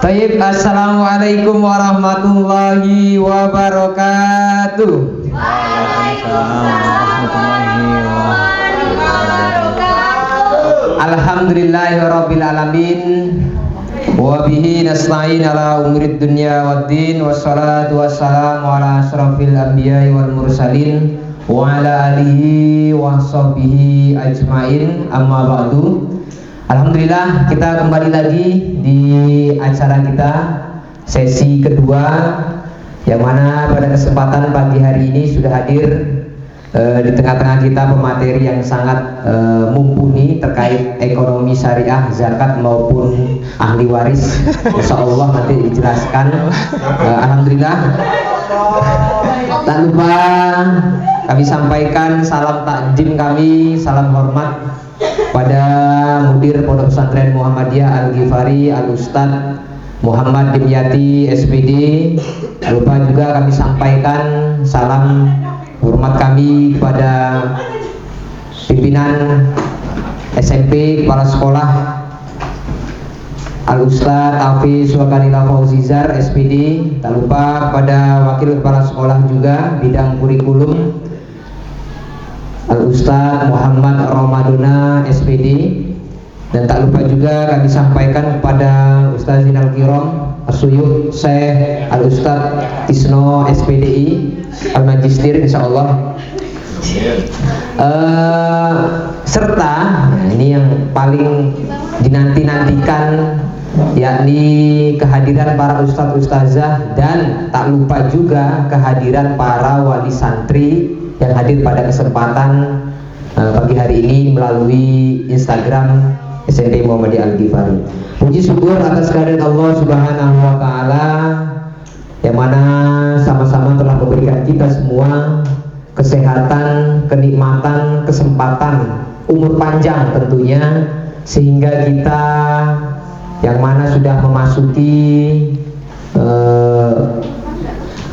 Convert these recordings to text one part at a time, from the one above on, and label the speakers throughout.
Speaker 1: Baik, assalamualaikum warahmatullahi wabarakatuh.
Speaker 2: Waalaikumsalam warahmatullahi wabarakatuh.
Speaker 1: Alhamdulillahirabbil alamin. Wa bihi nasta'in ala umurid dunya waddin, wassalatu wassalamu ala asrafil anbiya'i wal mursalin wa ala alihi wa sahbihi ajmain, amma ba'du. Alhamdulillah, kita kembali lagi di acara kita sesi kedua, yang mana pada kesempatan pagi hari ini sudah hadir di tengah-tengah kita pemateri yang sangat mumpuni terkait ekonomi syariah, zakat maupun ahli waris. Insya Allah nanti dijelaskan. Alhamdulillah. Tak lupa kami sampaikan salam takdim kami, salam hormat pada Mudir Pondok Pesantren Muhammadiyah Al-Ghifari Al-Ustadz Muhammad Dimyati SPD. Lupa juga kami sampaikan salam hormat kami kepada pimpinan SMP, kepala sekolah Al-Ustadz Hafiz Wakanila Fauzizar SPD. Tak lupa kepada wakil kepala sekolah juga bidang kurikulum Al-Ustadz Muhammad Ramadona SPD. Dan tak lupa juga kami sampaikan kepada Ustadz Zinal Kiram Asyuyuh Syekh Al-Ustadz Tisno SPDI Al-Majistir insyaallah. Serta ini yang paling dinanti-nantikan, yakni kehadiran para ustadz ustazah, dan tak lupa juga kehadiran para wali santri yang hadir pada kesempatan pagi hari ini melalui Instagram SMP Muhammadiyah Al-Ghifari. Puji syukur atas kehadirat Allah Subhanahu wa taala yang mana sama-sama telah memberikan kita semua kesehatan, kenikmatan, kesempatan, umur panjang tentunya, sehingga kita yang mana sudah memasuki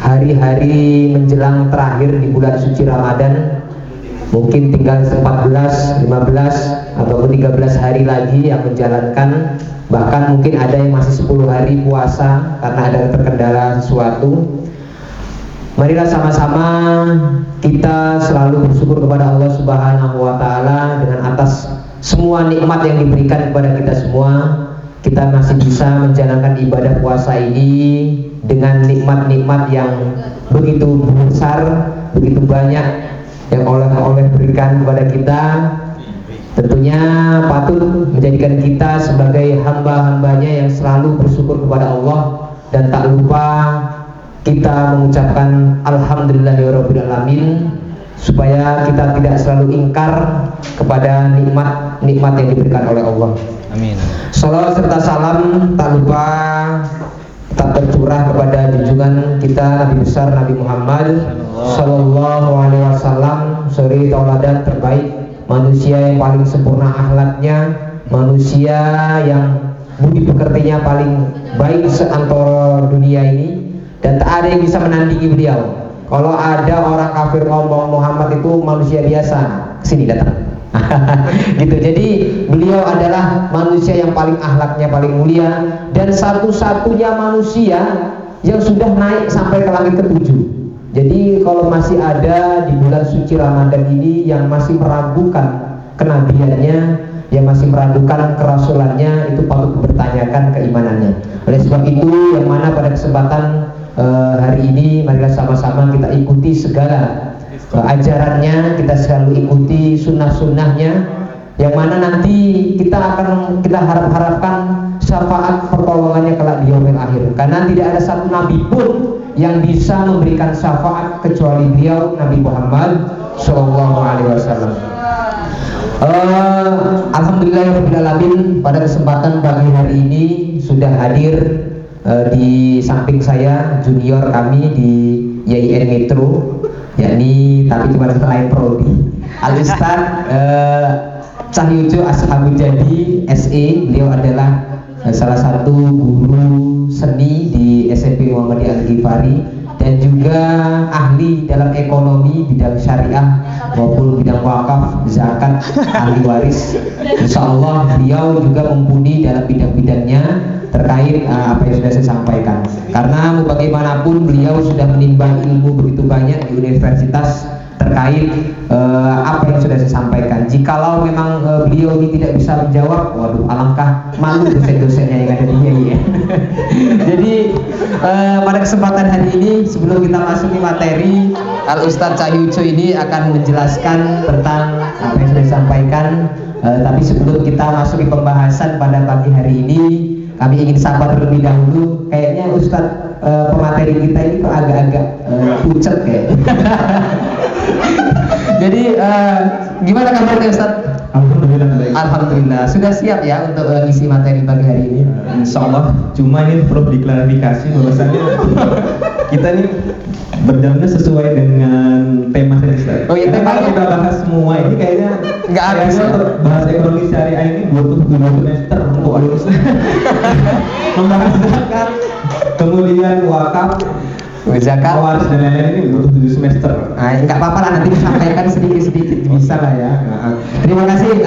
Speaker 1: hari-hari menjelang terakhir di bulan suci Ramadan, mungkin tinggal 14, 15 ataupun 13 hari lagi yang menjalankan, bahkan mungkin ada yang masih 10 hari puasa karena ada terkendala sesuatu. Marilah sama-sama kita selalu bersyukur kepada Allah Subhanahu wa taala dengan atas semua nikmat yang diberikan kepada kita semua. Kita masih bisa menjalankan ibadah puasa ini dengan nikmat-nikmat yang begitu besar, begitu banyak yang Allah berikan kepada kita. Tentunya patut menjadikan kita sebagai hamba-hambanya yang selalu bersyukur kepada Allah, dan tak lupa kita mengucapkan alhamdulillahirabbil alamin, supaya kita tidak selalu ingkar kepada nikmat-nikmat yang diberikan oleh Allah.
Speaker 2: Amin.
Speaker 1: Salawat serta salam tak lupa tak tercurah kepada junjungan kita Nabi besar Nabi Muhammad Sallallahu Alaihi Wasallam, suri tauladan terbaik, manusia yang paling sempurna akhlaknya, manusia yang budi pekertinya paling baik seantero dunia ini, dan tak ada yang bisa menandingi beliau. Kalau ada orang kafir ngomong Muhammad itu manusia biasa, kesini datang. Gitu. Jadi beliau adalah manusia yang paling akhlaknya paling mulia, dan satu-satunya manusia yang sudah naik sampai ke langit ketujuh. Jadi kalau masih ada di bulan suci Ramadan ini yang masih meragukan kenabiannya, yang masih meragukan kerasulannya, itu patut bertanyakan keimanannya. Oleh sebab itu, yang mana pada kesempatan hari ini marilah sama-sama kita ikuti segala ajarannya, kita selalu ikuti sunnah-sunnahnya, yang mana nanti kita harapkan syafaat pertolongannya kelak di yaumil akhir. Karena tidak ada satu nabi pun yang bisa memberikan syafaat kecuali beliau Nabi Muhammad Sallallahu Alaihi Wasallam. Alhamdulillahirabbil alamin, pada kesempatan pagi hari ini sudah hadir di samping saya junior kami di YIN Metro, yakni tapi cuma selain prodi, Al-Ustadz Cahyojo Ashabul Jadi SE. Beliau adalah salah satu guru seni di SMP Muhammadiyah Al-Ghifari, dan juga ahli dalam ekonomi bidang syariah maupun bidang wakaf, zakat, ahli waris. Insya Allah beliau juga mumpuni dalam bidang-bidangnya, terkait apa yang sudah saya sampaikan. Karena mau bagaimanapun beliau sudah menimbang ilmu begitu banyak di universitas terkait apa yang sudah saya sampaikan. Jikalau memang beliau ini tidak bisa menjawab, waduh, alangkah malu dosen-dosennya yang ada di IAI ya. Jadi pada kesempatan hari ini, sebelum kita masuk ke materi, Al Ustadz Cahyu ini akan menjelaskan tentang apa yang sudah disampaikan. Tapi sebelum kita masuk ke pembahasan pada pagi hari ini, kami ingin sabar terlebih dahulu. Kayaknya Ustadz pemateri kita ini kok agak-agak pucet kayak. Jadi gimana kabarnya Ustadz?
Speaker 2: Alhamdulillah baik.
Speaker 1: Alhamdulillah. Sudah siap ya untuk ngisi materi pagi hari ini?
Speaker 2: Insya Allah. Cuma ini perlu diklarifikasi bahwasannya kita ini berjalannya sesuai dengan tema saja.
Speaker 1: Oh iya,
Speaker 2: tema
Speaker 1: temanya
Speaker 2: kita bahas semua ini kayaknya
Speaker 1: nggak habis ya?
Speaker 2: untuk bahas ekonomi syariah ini butuh 2 semester untuk lulus. Membahas zakat, kemudian wakaf,
Speaker 1: zakat,
Speaker 2: waris dan lain-lain ini butuh 7 semester.
Speaker 1: nah, nggak apa-apa lah, nanti disampaikan sedikit-sedikit bisa lah ya. Terima kasih.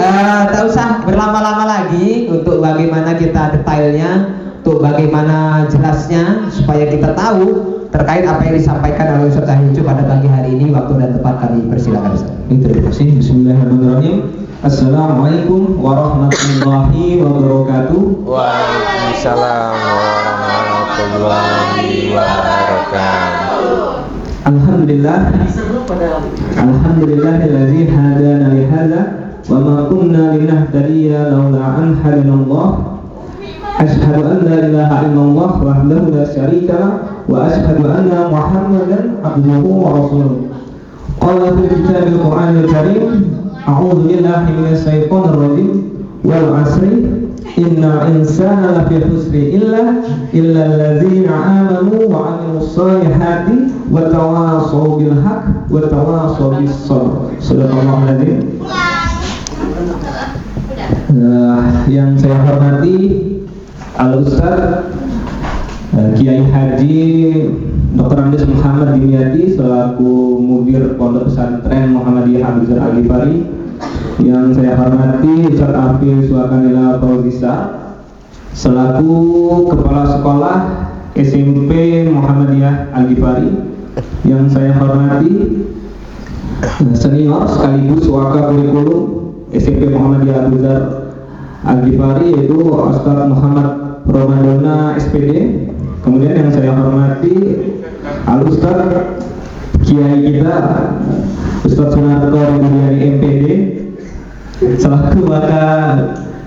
Speaker 1: Tak usah berlama-lama lagi untuk bagaimana kita detailnya, untuk bagaimana jelasnya supaya kita tahu terkait apa yang disampaikan oleh Ustaz Cahyu pada pagi hari ini. Waktu dan tempat kami persilakan Ustaz.
Speaker 2: Terima kasih. Bismillahirrahmanirrahim. Assalamualaikum warahmatullahi wabarakatuh.
Speaker 3: Waalaikumsalam warahmatullahi wabarakatuh.
Speaker 2: Alhamdulillah. Alhamdulillahilladzi hadana li hadza wa ma kunna linahtadiya laula an hadanallah. Asyhadu an la ilaha illallah wahdahu la syarika lah wa asyhadu anna Muhammadan abduhu wa rasuluh. Qala fil kitabil Qur'anil Karim, a'udzu billahi minasy syaithanir rajim, wal 'asri innal insana lafi khusri illa alladzina amanu wa 'amilus solihati wa tawashaw bil haqq wa tawashaw bis sabr. Sadaqallahul adzim. Yang saya hormati Al Ustadz Kiai Haji Dr. Andes Muhammad Dimyati selaku Mudir Pondok Pesantren Muhammadiyah Abdul Al-Ghifari. Yang saya hormati Ustadz Afif Suakanila Fauzisa selaku Kepala Sekolah SMP Muhammadiyah Al-Ghifari. Yang saya hormati senior sekaligus Waka Kurikulum SMP Muhammadiyah Abdul Al-Ghifari, yaitu Ustadz Muhammad Romadona SPD. Kemudian yang saya hormati Al Ustadz Kiai kita Ustadz Sunarto Ridwani MPD selaku Waka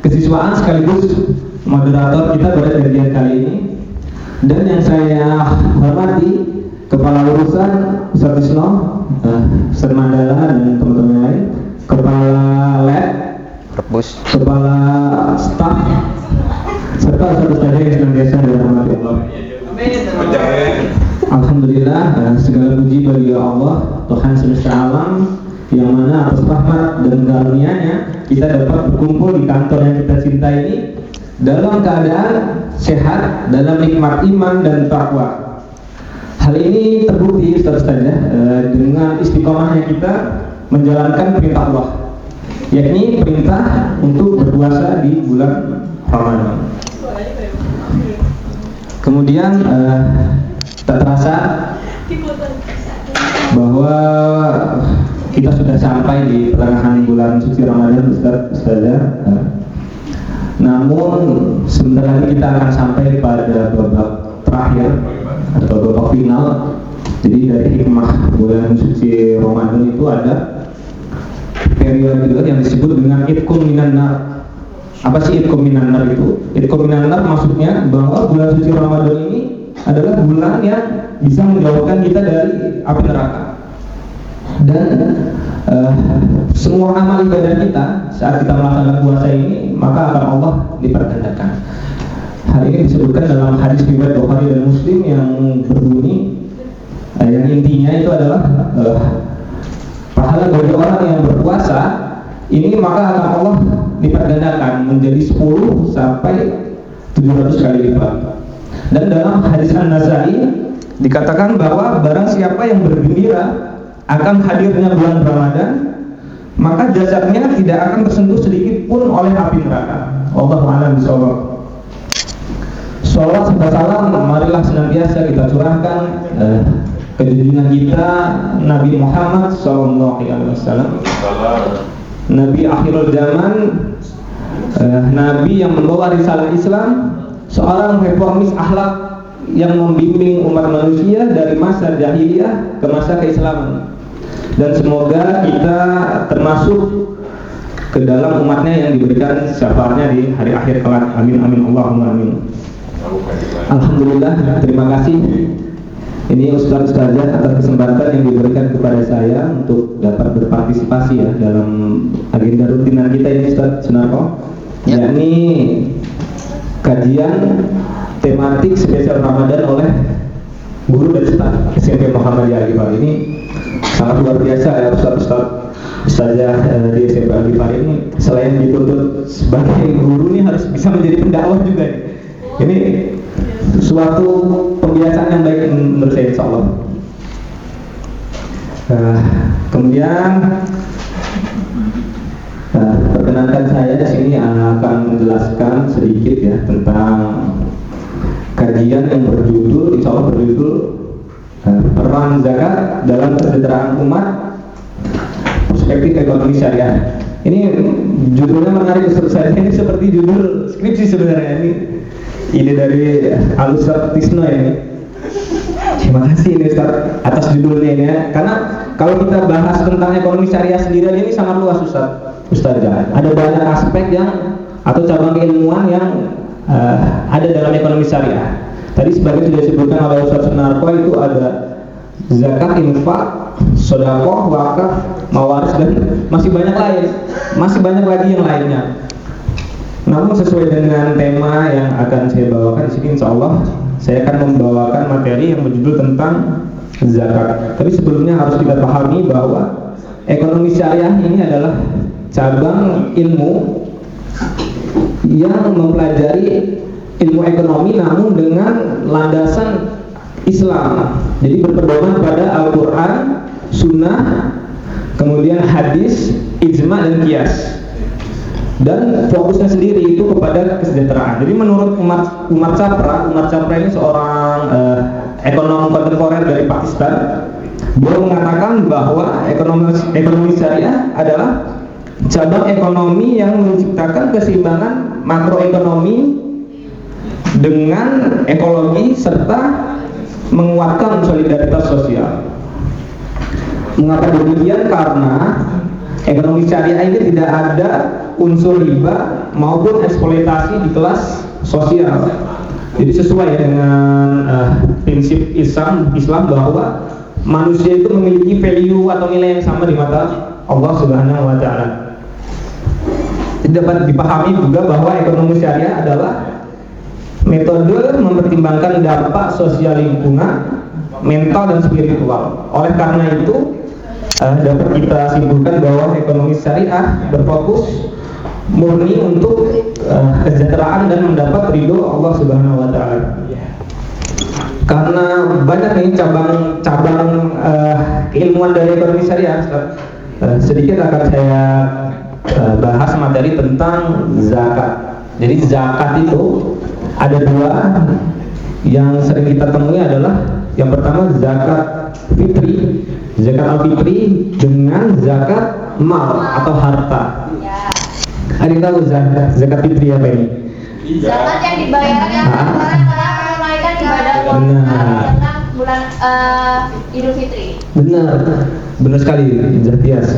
Speaker 2: Kesiswaan sekaligus moderator kita pada kajian kali ini. Dan yang saya hormati Kepala Urusan Ustadz Isno, Ustadz Mandala dan teman-teman lain, Kepala Lab, Kepala Staf, serta ustaz-ustaz yang senantiasa dirahmati Allah. Alhamdulillah, segala puji bagi Allah Tuhan semesta alam, yang mana atas rahmat dan karunia-Nya kita dapat berkumpul di kantor yang kita cintai ini dalam keadaan sehat, dalam nikmat iman dan takwa. Hal ini terbukti ustaz-ustaz dengan istiqomahnya kita menjalankan perintah Allah, yakni perintah untuk berpuasa di bulan Ramadan. Kemudian tak terasa bahwa kita sudah sampai di pertengahan bulan suci Ramadan, Ustazah. Namun sebentar lagi kita akan sampai pada babak terakhir atau babak final. Jadi dari hikmah bulan suci Ramadan itu ada periode yang disebut dengan itqum minan nar. Apa sih itqum minan nar itu? Itqum minan nar maksudnya bahwa bulan suci Ramadan ini adalah bulan yang bisa menjauhkan kita dari api neraka. Dan semua amal ibadah kita saat kita melaksanakan puasa ini maka akan Allah dipergandakan. Hal ini disebutkan dalam hadis riwayat Bukhari dan Muslim yang berbunyi, yang intinya itu adalah pahala bagi orang yang berpuasa ini maka akan Allah dipergandakan menjadi 10 sampai 700 kali lipat. Dan dalam hadis An-Nasai dikatakan bahwa barang siapa yang bergembira akan hadirnya bulan Ramadan, maka jasadnya tidak akan tersentuh sedikit pun oleh api neraka. Wallahu a'lam bishawab. Sholawat serta salam marilah senantiasa kita curahkan ke junjungan kita Nabi Muhammad SAW, Nabi akhirul zaman, Nabi yang membawa risalah Islam, seorang reformis akhlak yang membimbing umat manusia dari masa jahiliyah ke masa keislaman. Dan semoga kita termasuk ke dalam umatnya yang diberikan syafaatnya di hari akhir kelak. Amin amin Allahumma amin. Alhamdulillah, terima kasih. Ini Ustaz-Ustazah atas kesempatan yang diberikan kepada saya untuk dapat berpartisipasi ya dalam agenda rutinan kita ini, Ustaz Sunarko, yakni kajian tematik spesial Ramadan oleh guru dan Ustaz SMP Muhammadiyah Al-Ghifari. Ini sangat luar biasa ya Ustazah di SMP Al-Ghifari ini. Selain dituntut sebagai guru, ini harus bisa menjadi pendakwah juga nih. Ini suatu pembiasaan yang baik menurut saya, insya Allah. Kemudian perkenankan saya di sini akan menjelaskan sedikit ya tentang kajian yang berjudul, insya Allah berjudul peran zakat dalam kesejahteraan umat, perspektif ekonomi syariah. Ini judulnya menarik, saya ini seperti judul skripsi sebenarnya. Ini ide dari Al-Ustaz Tisno ini. Terima kasih ini Ustaz atas judulnya ini ya. Karena kalau kita bahas tentang ekonomi syariah sendiri ini sangat luas Ustazah. Ada banyak aspek yang atau cabang keilmuan yang ada dalam ekonomi syariah. Tadi sebagai sudah disebutkan oleh Ustaz Sunarko, itu ada zakat, infak, sedekah, wakaf, mawaris, dan masih banyak lagi yang lainnya. Namun sesuai dengan tema yang akan saya bawakan di sini, insya Allah saya akan membawakan materi yang berjudul tentang zakat. Tapi sebelumnya harus kita pahami bahwa ekonomi syariah ini adalah cabang ilmu yang mempelajari ilmu ekonomi namun dengan landasan Islam. Jadi berpedoman pada Al-Quran, Sunnah, kemudian hadis, ijma dan qiyas. Dan fokusnya sendiri itu kepada kesejahteraan. Jadi menurut Umar Chapra ini seorang ekonom kontemporer dari Pakistan. Beliau mengatakan bahwa ekonomi syariah adalah cabang ekonomi yang menciptakan keseimbangan makroekonomi dengan ekologi serta menguatkan solidaritas sosial. Mengapa demikian? Karena ekonomi syariah ini tidak ada unsur riba maupun eksploitasi di kelas sosial. Jadi sesuai dengan prinsip Islam bahwa manusia itu memiliki value atau nilai yang sama di mata Allah Subhanahu wa taala. Dapat dipahami juga bahwa ekonomi syariah adalah metode mempertimbangkan dampak sosial lingkungan, mental dan spiritual. Oleh karena itu dapat kita simpulkan bahwa ekonomi syariah berfokus murni untuk kesejahteraan dan mendapat ridho Allah Subhanahu wa taala. Karena banyak nih cabang keilmuan dari ekonomi syariah, sedikit akan saya bahas materi tentang zakat. Jadi zakat itu ada dua yang sering kita temui adalah yang pertama zakat fitri, zakat al-fitri dengan zakat mal atau harta. Ada yang tahu zakat fitri apa ini?
Speaker 4: Zakat yang dibayarkan karena menunaikan ibadah puasa bulan Idul Fitri. Benar sekali Zatias.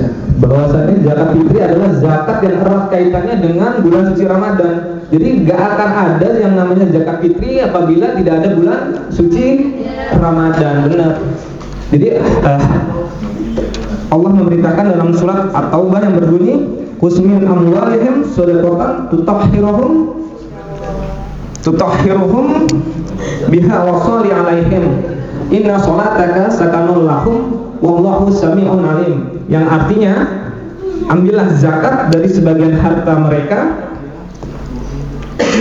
Speaker 4: Bahwasanya zakat fitri adalah zakat yang erat kaitannya dengan bulan suci Ramadan. Jadi nggak akan ada yang namanya zakat fitri apabila tidak ada bulan suci Ramadan. Benar. Jadi Allah memberitakan dalam surat At-Taubah yang berbunyi Kusmin amwalihim shadaqatan tutahhiruhum biha wa shalli alaihim inna sholataka sakanul lahum wallahu sami'un alim. Yang artinya ambillah zakat dari sebagian harta mereka,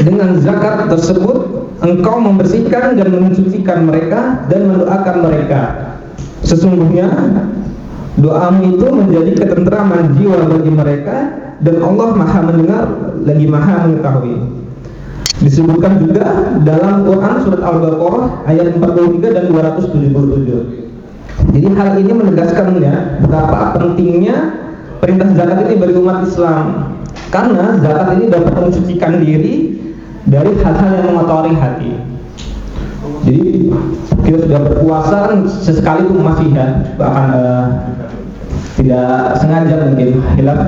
Speaker 4: dengan zakat tersebut engkau membersihkan dan mensucikan mereka dan mendoakan mereka. Sesungguhnya doamu itu menjadi ketentraman jiwa bagi mereka dan Allah Maha mendengar lagi Maha mengetahui.
Speaker 2: Disebutkan juga dalam Quran surat Al-Baqarah ayat 43 dan 277. Jadi hal ini menegaskan ya betapa pentingnya perintah zakat ini bagi umat Islam, karena zakat ini dapat mensucikan diri dari hal-hal yang mengotori hati. Jadi kita sudah berpuasa kan sesekali itu masih ya bahkan tidak sengaja mungkin hilaf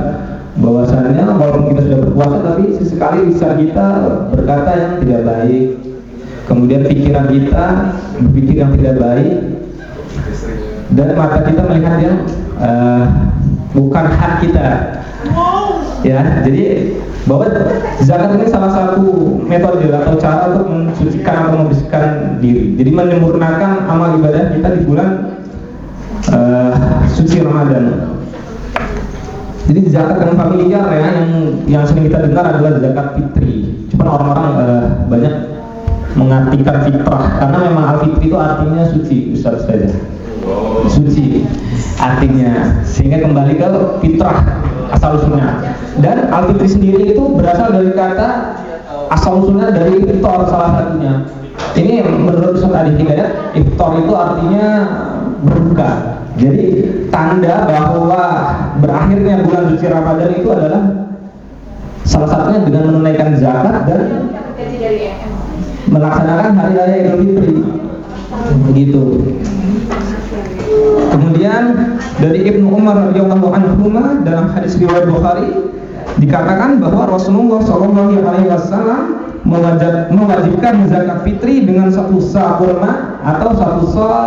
Speaker 2: bahwasannya walaupun kita sudah berpuasa tapi sesekali bisa kita berkata yang tidak baik, kemudian pikiran kita berpikir yang tidak baik, dan mata kita melihat yang bukan hak kita. Ya, jadi bahwa zakat ini salah satu metode atau cara untuk mensucikan atau membersihkan diri. Jadi menyempurnakan amal ibadah kita di bulan suci Ramadan. Jadi zakat yang familiar ya, yang sering kita dengar adalah zakat fitri. Cuma orang-orang banyak mengartikan fitrah, karena memang al-fitri itu artinya suci, Ustaz saja. Suci artinya, sehingga kembali ke fitrah asal usulnya. Dan al-fitri sendiri itu berasal dari kata asal usulnya dari iftar salah satunya. Ini menurut Ustaz Adi Hidayat, iftar itu artinya berbuka. Jadi tanda bahwa berakhirnya bulan suci Ramadan itu adalah salah satunya dengan menunaikan zakat dan melaksanakan hari raya Idul Fitri. Begitu. Kemudian dari Ibnu Umar radhiyallahu anhu dalam hadis riwayat Bukhari dikatakan bahwa Rasulullah SAW mewajibkan zakat fitri dengan 1 sa' kurma atau 1 sa'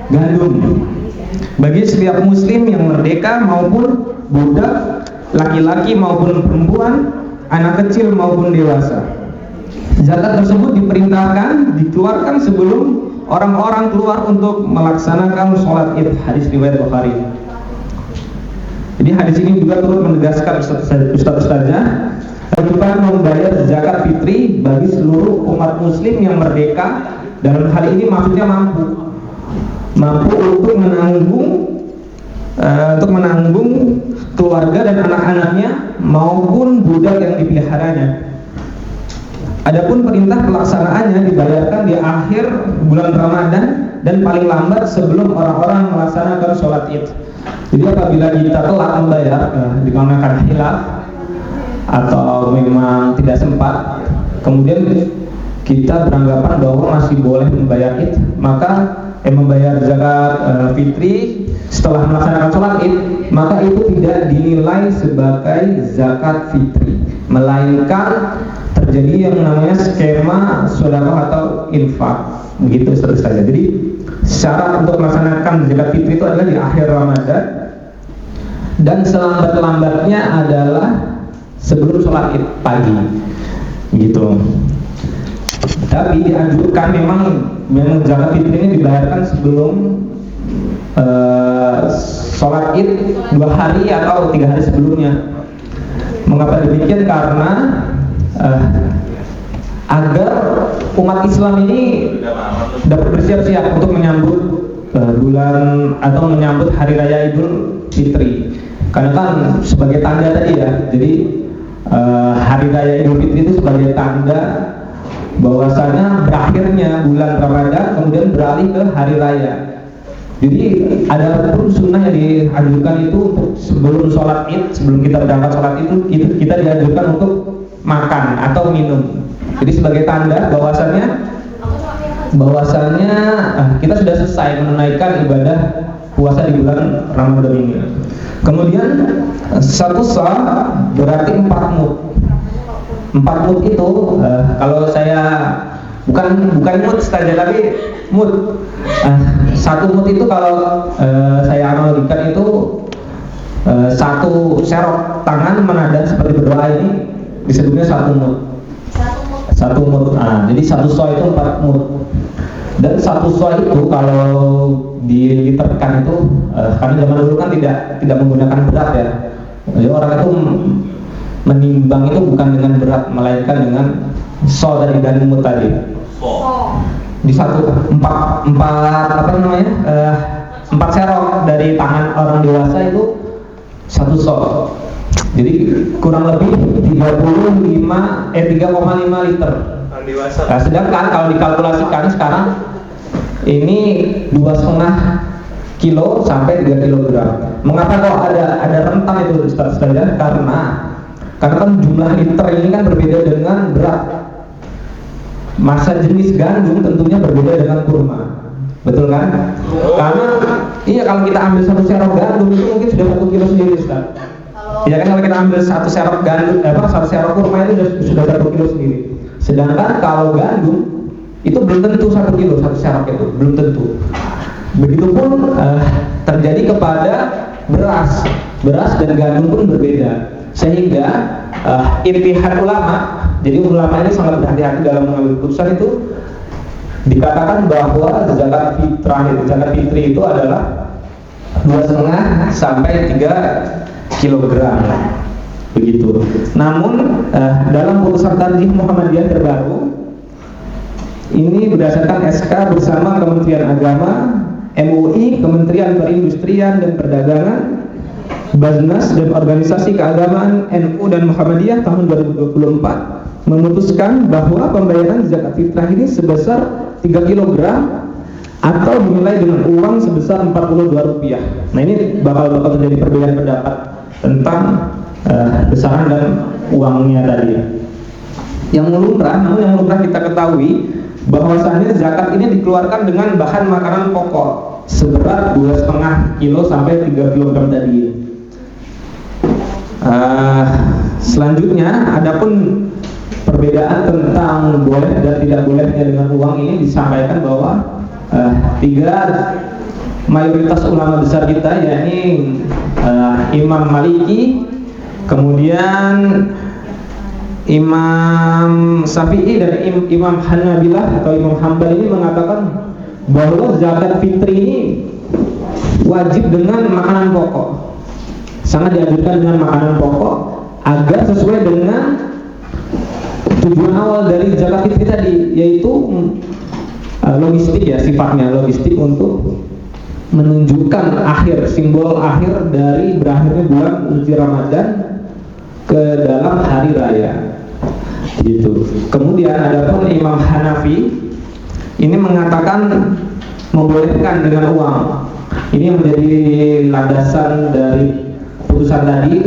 Speaker 2: gandum bagi setiap muslim yang merdeka maupun budak, laki-laki maupun perempuan, anak kecil maupun dewasa. Zakat tersebut diperintahkan dikeluarkan sebelum orang-orang keluar untuk melaksanakan sholat Id, hadis riwayat Bukhari. Jadi hadis ini juga turut menegaskan ustaz-ustaznya kewajiban membayar zakat fitri bagi seluruh umat muslim yang merdeka. Dalam hal ini maksudnya mampu untuk menanggung keluarga dan anak-anaknya maupun budak yang dipeliharanya. Adapun perintah pelaksanaannya dibayarkan di akhir bulan Ramadan dan paling lambat sebelum orang-orang melaksanakan sholat Id. Jadi apabila kita telat membayar dikarenakan hilaf atau memang tidak sempat, kemudian kita beranggapan bahwa masih boleh membayar Id, maka membayar zakat fitri setelah melaksanakan sholat Id, maka itu tidak dinilai sebagai zakat fitri, melainkan terjadi yang namanya skema sedekah atau infak. Begitu saja. Jadi syarat untuk melaksanakan zakat fitri itu adalah di akhir Ramadan dan selambat-lambatnya adalah sebelum sholat Id pagi. Gitu. Tapi dianjurkan memang zakat fitri ini dibayarkan sebelum sholat Id 2 hari atau 3 hari sebelumnya. Mengapa demikian? Karena agar umat Islam ini dapat bersiap-siap untuk menyambut bulan atau menyambut hari raya Idul Fitri. Karena kan sebagai tanda tadi ya, jadi hari raya Idul Fitri itu sebagai tanda bahwasanya berakhirnya bulan Ramadan kemudian beralih ke hari raya. Jadi ada pun sunnah yang dianjurkan itu untuk sebelum sholat Id, sebelum kita berangkat sholat itu kita dianjurkan untuk makan atau minum. Jadi sebagai tanda bahwasannya kita sudah selesai menunaikan ibadah puasa di bulan Ramadan ini. Kemudian 1 sa' berarti 4 mud. 4 mud itu kalau saya bukan mud saja tapi mud. 1 mud itu kalau saya analogikan itu 1 serok tangan menadam seperti berdoa ini disebutnya 1 mud. 1 mud. Jadi 1 sa' itu 4 mud. Dan 1 sa' itu kalau diliterkan itu karena zaman dulu kan tidak menggunakan berat ya. Jadi orang itu menimbang itu bukan dengan berat melainkan dengan sa' tadi dan mud tadi. Di 4 serok dari tangan orang dewasa itu 1 sa'. Jadi kurang lebih 3,5 liter. Nah, sedangkan kalau dikalkulasikan sekarang ini 2,5 kilo sampai 3 kilogram. Mengapa kok ada rentang itu Ustaz saja? Karena kan jumlah liter ini kan berbeda dengan berat. Masa jenis gandum tentunya berbeda dengan kurma. Betul kan? Karena iya, kalau kita ambil 1 serok gandum itu mungkin sudah 1 kilo sendiri, Ustaz. Ya kan, kalau kita ambil 1 serok gandum, 1 serok kurma itu sudah 1 kilo sendiri. Sedangkan kalau gandum itu belum tentu 1 kilo, 1 serok itu belum tentu. Begitupun terjadi kepada beras dan gandum pun berbeda. Sehingga ijtihad ulama, jadi ulama ini sangat berhati-hati dalam mengambil keputusan itu, dikatakan bahwa zakat fitri itu adalah 2,5 sampai 3 kilogram begitu. Namun dalam putusan tarjih Muhammadiyah terbaru ini berdasarkan SK bersama Kementerian Agama, MUI, Kementerian Perindustrian dan Perdagangan, Basnas dan Organisasi Keagamaan NU dan Muhammadiyah tahun 2024 memutuskan bahwa pembayaran zakat fitrah ini sebesar 3 kg atau dinilai dengan uang sebesar Rp42. Nah, ini bakal terjadi perbedaan pendapat tentang besaran dan uangnya tadi. Yang lumrah kita ketahui bahwasannya zakat ini dikeluarkan dengan bahan makanan pokok seberat 2,5 kilo sampai 3 kg tadi. Selanjutnya, adapun perbedaan tentang boleh dan tidak bolehnya dengan uang ini disampaikan bahwa mayoritas ulama besar kita, yakni Imam Maliki, kemudian Imam Syafi'i dan Imam Hanabilah atau Imam Hambal ini mengatakan bahwa zakat fitri ini wajib dengan makanan pokok. Sangat dianjurkan dengan makanan pokok agar sesuai dengan tujuan awal dari zakat fitri tadi, yaitu logistik ya, sifatnya logistik untuk menunjukkan simbol akhir dari berakhirnya bulan suci Ramadan ke dalam hari raya gitu. Kemudian adapun Imam Hanafi ini mengatakan membolehkan dengan uang. Ini yang menjadi landasan dari putusan tadi,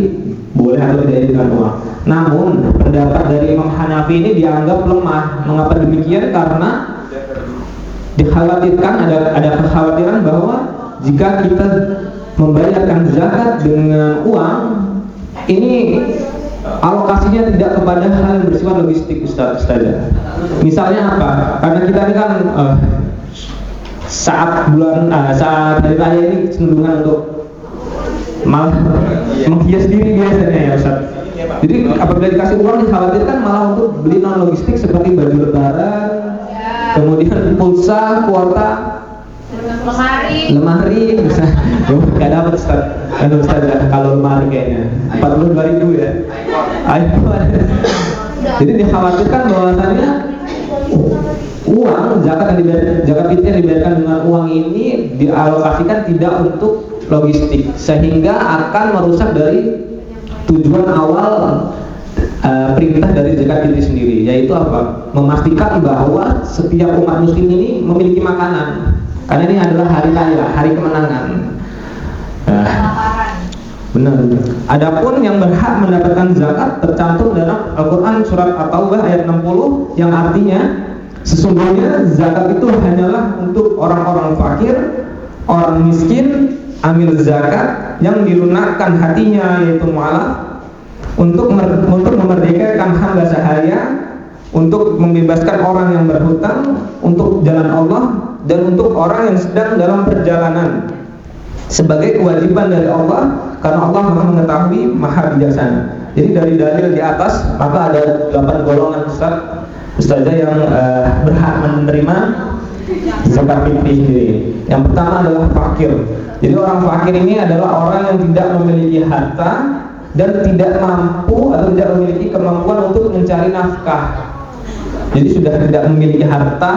Speaker 2: boleh atau tidak dengan uang. Namun pendapat dari Imam Hanafi ini dianggap lemah. Mengapa demikian? Karena dikhawatirkan, ada kekhawatiran bahwa jika kita membayarkan zakat dengan uang, ini alokasinya tidak kepada hal yang bersifat logistik, Ustazah. Misalnya apa? Karena kita ini kan saat hari raya ini cenderungan untuk malah menghias diri biasanya ya, Ustaz. Jadi apabila dikasih uang dikhawatirkan malah untuk beli non logistik seperti baju lebaran, kemudian pulsa, kuota, lemari bisa. Gak dapat Ustaz. Kalau lemari kayaknya 42.000 ya. Jadi dikhawatirkan bahwasannya uang zakat fitri yang dibayarkan dengan uang ini dialokasikan tidak untuk logistik, sehingga akan merusak dari tujuan awal perintah dari zakat fitri sendiri, yaitu apa? Memastikan bahwa setiap umat muslim ini memiliki makanan, karena ini adalah hari raya, hari kemenangan. Benar. Adapun yang berhak mendapatkan zakat tercantum dalam Al-Quran surat At-Taubah ayat 60 yang artinya sesungguhnya zakat itu hanyalah untuk orang-orang fakir, orang miskin, amil zakat yang dilunakkan hatinya yaitu mu'alaf, untuk memerdekakan hamba sahaya, untuk membebaskan orang yang berhutang untuk jalan Allah, dan untuk orang yang sedang dalam perjalanan, sebagai kewajiban dari Allah, karena Allah Maha mengetahui, Maha bijaksana. Jadi dari dalil di atas maka ada 8 golongan ustazah yang berhak menerima zakat fitri sendiri. Yang pertama adalah fakir. Jadi orang fakir ini adalah orang yang tidak memiliki harta dan tidak mampu atau tidak memiliki kemampuan untuk mencari nafkah. Jadi sudah tidak memiliki harta,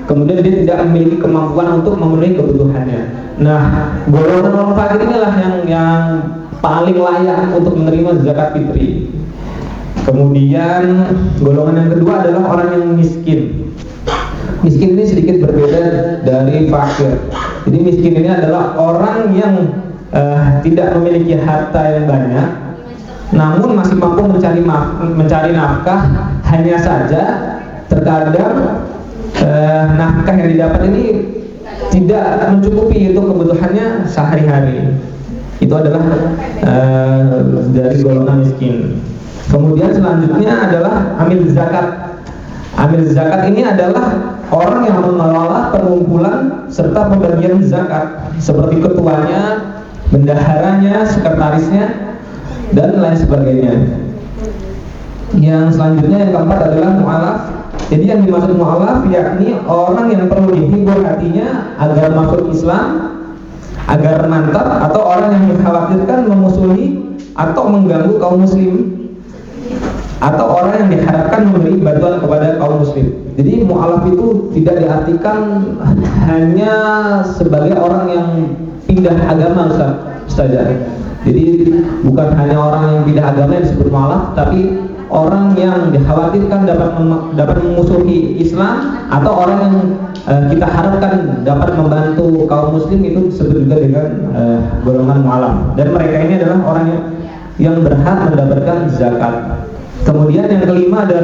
Speaker 2: kemudian dia tidak memiliki kemampuan untuk memenuhi kebutuhannya. Nah, golongan orang fakir inilah yang paling layak untuk menerima zakat fitri. Kemudian golongan yang kedua adalah orang yang miskin. Miskin ini sedikit berbeda dari fakir. Jadi miskin ini adalah orang yang tidak memiliki harta yang banyak, namun masih mampu mencari nafkah. Hanya saja terkadang nafkah yang didapat ini tidak mencukupi untuk kebutuhannya sehari-hari. Itu adalah dari golongan miskin. Kemudian selanjutnya adalah amil zakat. Amil zakat ini adalah orang yang mengelola pengumpulan serta pembagian zakat, seperti ketuanya, bendaharanya, sekretarisnya, dan lain sebagainya. Yang selanjutnya yang keempat adalah mu'alaf. Jadi yang dimaksud mu'alaf yakni orang yang perlu dihibur hatinya agar masuk Islam, agar mantap, atau orang yang dikhawatirkan memusuhi atau mengganggu kaum muslim, atau orang yang diharapkan memberi bantuan kepada kaum muslim. Jadi mu'alaf itu tidak diartikan hanya sebagai orang yang pindah agama, Ustaz. Jadi bukan hanya orang yang pindah agama yang disebut mu'alaf, tapi orang yang dikhawatirkan dapat memusuhi Islam, atau orang yang kita harapkan dapat membantu kaum muslim, itu disebut juga dengan golongan mu'alaf. Dan mereka ini adalah orang yang berhak mendapatkan zakat. Kemudian yang kelima ada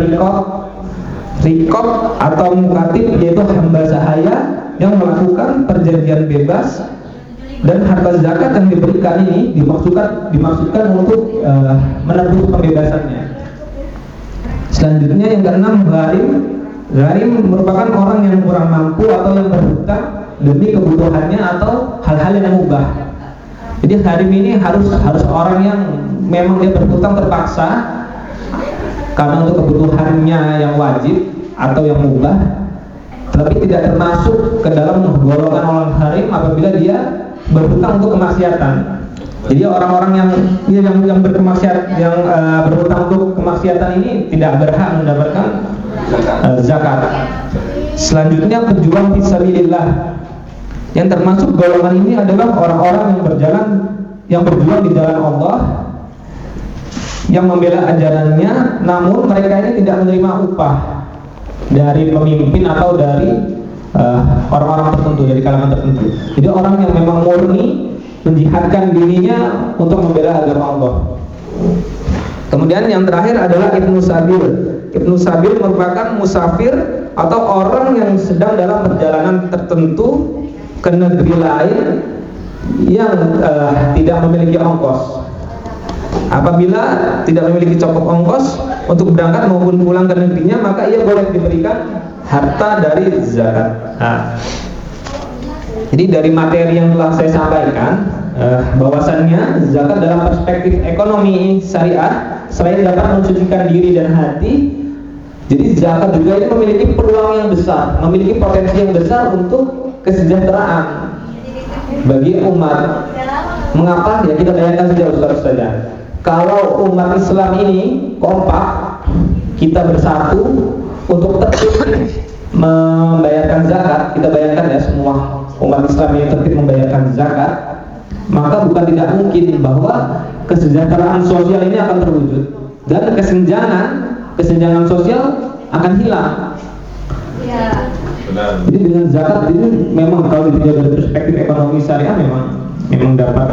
Speaker 2: rikob atau mukatib, yaitu hamba sahaya yang melakukan perjanjian bebas, dan harta zakat yang diberikan ini dimaksudkan untuk menebus pembebasannya. Selanjutnya yang keenam gharim. Gharim merupakan orang yang kurang mampu atau yang berhutang demi kebutuhannya atau hal-hal yang mubah. Jadi gharim ini harus orang yang memang dia berhutang terpaksa karena untuk kebutuhannya yang wajib atau yang mubah, tapi tidak termasuk ke dalam golongan orang gharim apabila dia berhutang untuk kemaksiatan. Jadi orang-orang yang berkemaksiat, yang berhutang untuk kemaksiatan ini tidak berhak mendapatkan zakat. Selanjutnya pejuang fisabilillah. Yang termasuk golongan ini adalah orang-orang yang berjuang di jalan Allah, yang membela ajarannya, namun mereka ini tidak menerima upah dari pemimpin atau dari orang-orang tertentu, dari kalangan tertentu. Jadi orang yang memang murni menjihadkan dirinya untuk membela agama Allah. Kemudian yang terakhir adalah Ibnu Sabil. Ibnu Sabil merupakan musafir atau orang yang sedang dalam perjalanan tertentu ke negeri lain yang tidak memiliki ongkos. Apabila tidak memiliki cukup ongkos untuk berangkat maupun pulang ke negerinya, maka ia boleh diberikan harta dari zakat. Jadi dari materi yang telah saya sampaikan, bahwasannya zakat dalam perspektif ekonomi syariah, selain dapat mensucikan diri dan hati, jadi zakat juga ini memiliki peluang yang besar, memiliki potensi yang besar untuk kesejahteraan bagi umat. Mengapa? Ya kita bayangkan saja Ustaz. Kalau umat Islam ini kompak, kita bersatu untuk tertib membayarkan zakat, kita bayangkan ya semua umat Islam yang tertib membayarkan zakat, maka bukan tidak mungkin bahwa kesejahteraan sosial ini akan terwujud dan kesenjangan sosial akan hilang. Ya. Jadi dengan zakat ini memang kalau dilihat dari perspektif ekonomi syariah memang dapat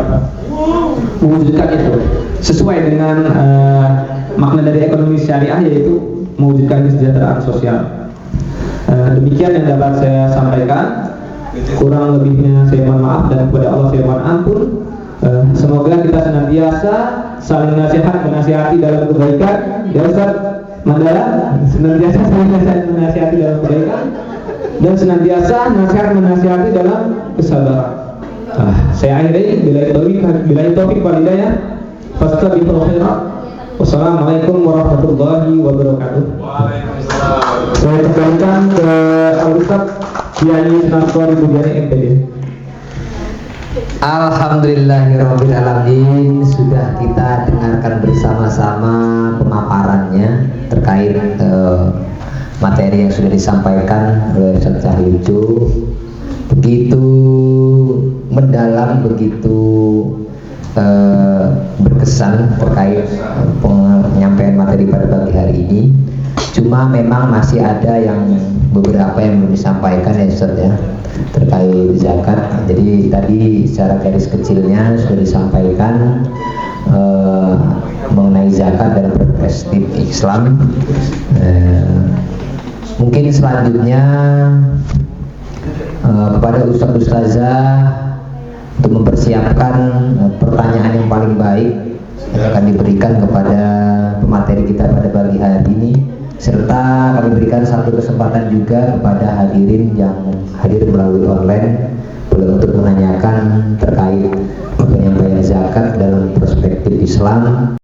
Speaker 2: mewujudkan itu sesuai dengan makna dari ekonomi syariah, yaitu mewujudkan kesejahteraan sosial. Demikian yang dapat saya sampaikan. Kurang lebihnya saya mohon maaf, dan kepada Allah saya mohon ampun. Semoga kita senantiasa saling nasihat menasihati dalam kebaikan. Ya Ustaz Mandala, senantiasa saling nasihat menasihati dalam kebaikan, dan senantiasa nasihat menasihati dalam kesabaran. Saya akhiri bila taufik wal hidayah. Fastabiqul khairat. Wassalamualaikum warahmatullahi wabarakatuh. Saya kembalikan ke Al-Ustaz Kiai Nartori Budiani MPD.
Speaker 1: Alhamdulillahirrahmanirrahim. Sudah kita dengarkan bersama-sama pemaparannya terkait materi yang sudah disampaikan oleh Ustaz Cahyojo. Begitu mendalam, begitu berkesan terkait penyampaian materi pada pagi hari ini. Cuma memang masih ada yang beberapa yang belum disampaikan ya Ustaz ya, terkait zakat. Jadi tadi secara garis kecilnya sudah disampaikan mengenai zakat dalam perspektif Islam. Mungkin selanjutnya kepada ustaz-ustazah untuk mempersiapkan pertanyaan yang paling baik yang akan diberikan kepada pemateri kita pada pagi hari ini, serta kami berikan satu kesempatan juga kepada hadirin yang hadir melalui online untuk menanyakan terkait penyampaian zakat dalam perspektif Islam.